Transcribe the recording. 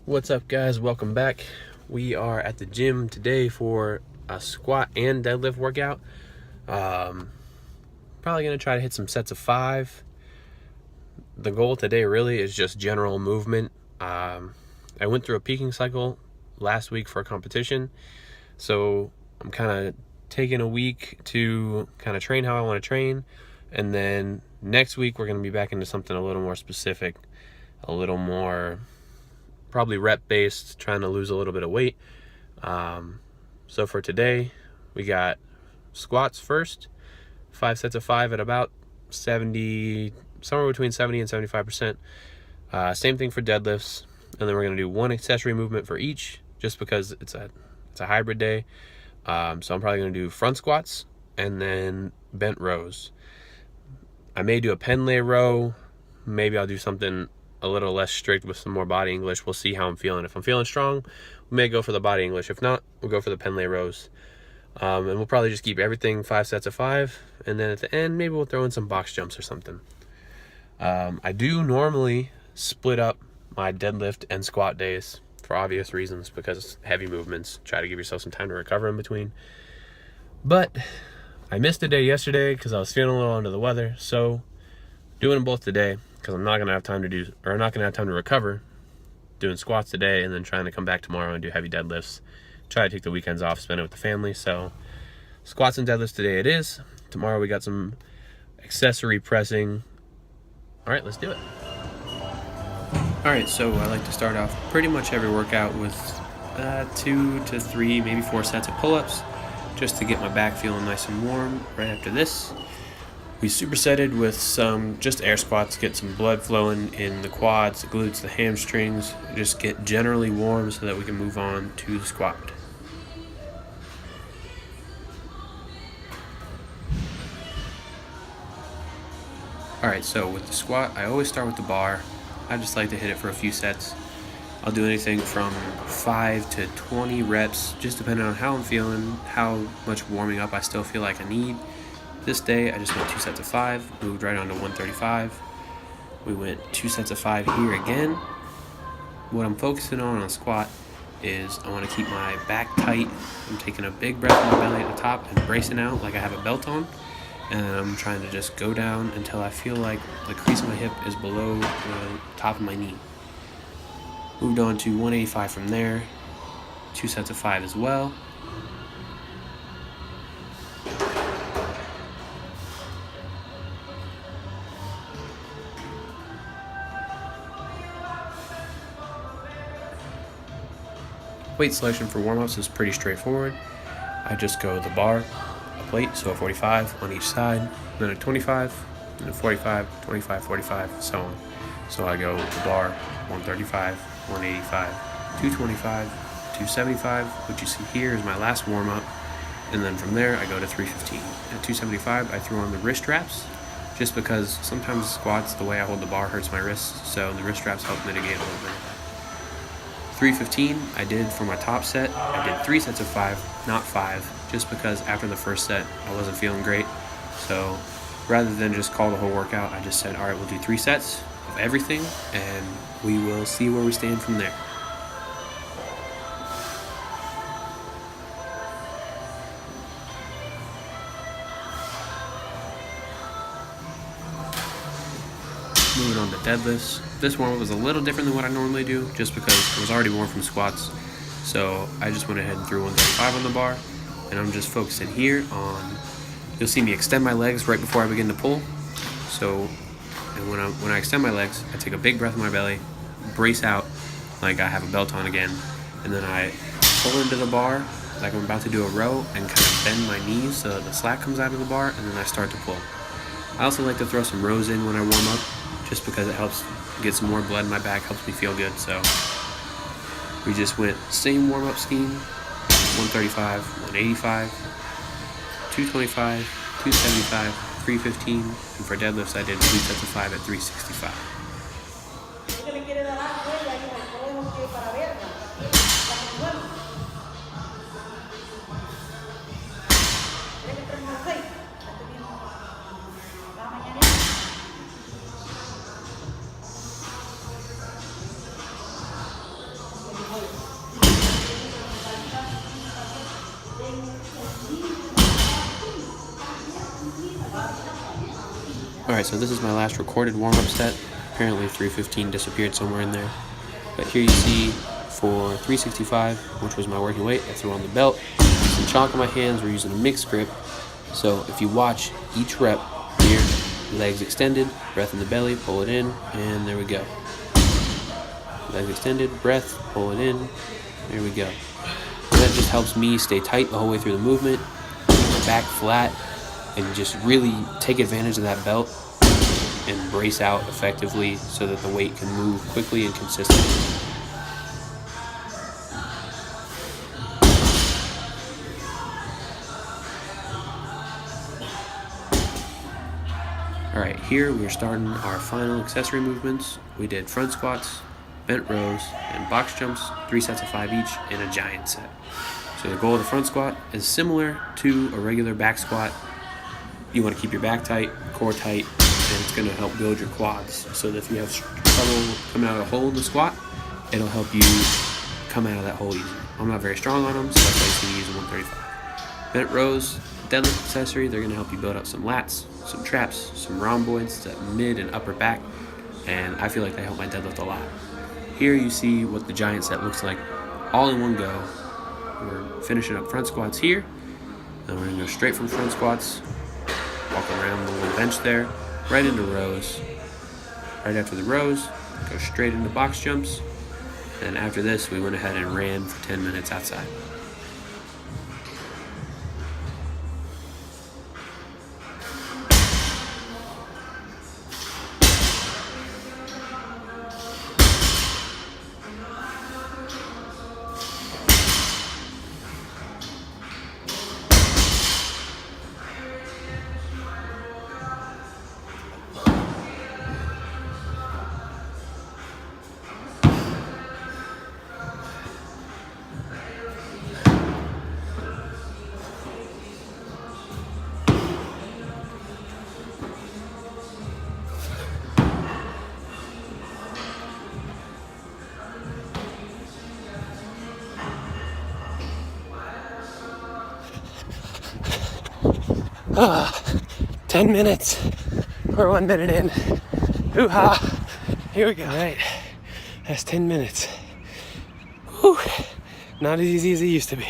What's up, guys? Welcome back. We are at the gym today for a squat and deadlift workout. Probably gonna try to hit some sets of 5. The goal today really is just general movement. I went through a peaking cycle last week for a competition, so I'm kind of taking a week to kind of train how I want to train, and then next week we're gonna be back into something a little more specific, a little more probably rep based, trying to lose a little bit of weight. So for today, we got squats first, 5 sets of 5 at about 70, somewhere between 70 and 75%. Same thing for deadlifts, and then we're gonna do one accessory movement for each, just because it's a hybrid day. So I'm probably gonna do front squats and then bent rows. I may do a pen lay row. Maybe I'll do something a little less strict with some more body English. We'll see how I'm feeling. If I'm feeling strong, we may go for the body English. If not, we'll go for the pen lay rows. And we'll probably just keep everything 5 sets of 5. And then at the end, maybe we'll throw in some box jumps or something. I do normally split up my deadlift and squat days for obvious reasons, because heavy movements, try to give yourself some time to recover in between. But I missed a day yesterday because I was feeling a little under the weather. So doing them both today, because I'm not gonna have time to recover doing squats today and then trying to come back tomorrow and do heavy deadlifts. Try to take the weekends off, spend it with the family. So squats and deadlifts today it is. Tomorrow we got some accessory pressing. All right, let's do it. All right, so I like to start off pretty much every workout with 2 to 3, maybe 4 sets of pull-ups, just to get my back feeling nice and warm. Right after this, we supersetted with some just air squats, get some blood flowing in the quads, the glutes, the hamstrings, just get generally warm so that we can move on to the squat. Alright, so with the squat, I always start with the bar. I just like to hit it for a few sets. I'll do anything from 5 to 20 reps, just depending on how I'm feeling, how much warming up I still feel like I need. This day, I just went 2 sets of 5, moved right on to 135. We went 2 sets of 5 here again. What I'm focusing on a squat is I want to keep my back tight. I'm taking a big breath in my belly at the top and bracing out like I have a belt on. And I'm trying to just go down until I feel like the crease of my hip is below the top of my knee. Moved on to 185 from there. 2 sets of 5 as well. Weight selection for warm-ups is pretty straightforward. I just go the bar, a plate, so a 45 on each side, then a 25, then a 45, 25, 45, so on. So I go the bar, 135, 185, 225, 275, which you see here is my last warm-up, and then from there I go to 315. At 275, I threw on the wrist straps, just because sometimes squats, the way I hold the bar hurts my wrists, so the wrist straps help mitigate a little bit of that. 315, I did for my top set. I did 3 sets of 5, not 5, just because after the first set, I wasn't feeling great. So rather than just call the whole workout, I just said, all right, we'll do 3 sets of everything, and we will see where we stand from there. Moving on to deadlifts. This one was a little different than what I normally do, just because I was already warm from squats. So I just went ahead and threw 135 on the bar, and I'm just focusing here on, you'll see me extend my legs right before I begin to pull. So, and when I extend my legs, I take a big breath in my belly, brace out like I have a belt on again, and then I pull into the bar like I'm about to do a row and kind of bend my knees so that the slack comes out of the bar, and then I start to pull. I also like to throw some rows in when I warm up, just because it helps get some more blood in my back, helps me feel good. So we just went same warm-up scheme, 135, 185, 225, 275, 315, and for deadlifts I did 3 sets of 5 at 365. Alright, so this is my last recorded warm-up set. Apparently 315 disappeared somewhere in there. But here you see for 365, which was my working weight, I threw on the belt, some chalk in my hands, we're using a mixed grip. So if you watch each rep here, legs extended, breath in the belly, pull it in, and there we go. Legs extended, breath, pull it in, there we go. And that just helps me stay tight the whole way through the movement, keep my back flat, and just really take advantage of that belt and brace out effectively so that the weight can move quickly and consistently. Alright, here we're starting our final accessory movements. We did front squats, bent rows, and box jumps, 3 sets of 5 each, and a giant set. So the goal of the front squat is similar to a regular back squat. You want to keep your back tight, core tight, and it's going to help build your quads. So that if you have trouble coming out of a hole in the squat, it'll help you come out of that hole easier. I'm not very strong on them, so that's why I'm going to use a 135. Bent rows, deadlift accessory, they're going to help you build up some lats, some traps, some rhomboids, that mid and upper back, and I feel like they help my deadlift a lot. Here you see what the giant set looks like all in one go. We're finishing up front squats here, then we're going to go straight from front squats, walk around the little bench there, right into rows. Right after the rows, go straight into box jumps, and after this we went ahead and ran for 10 minutes outside. Ah, 10 minutes. We're 1 minute in. Hoo-ha. Here we go. All right. That's 10 minutes. Whew. Not as easy as it used to be.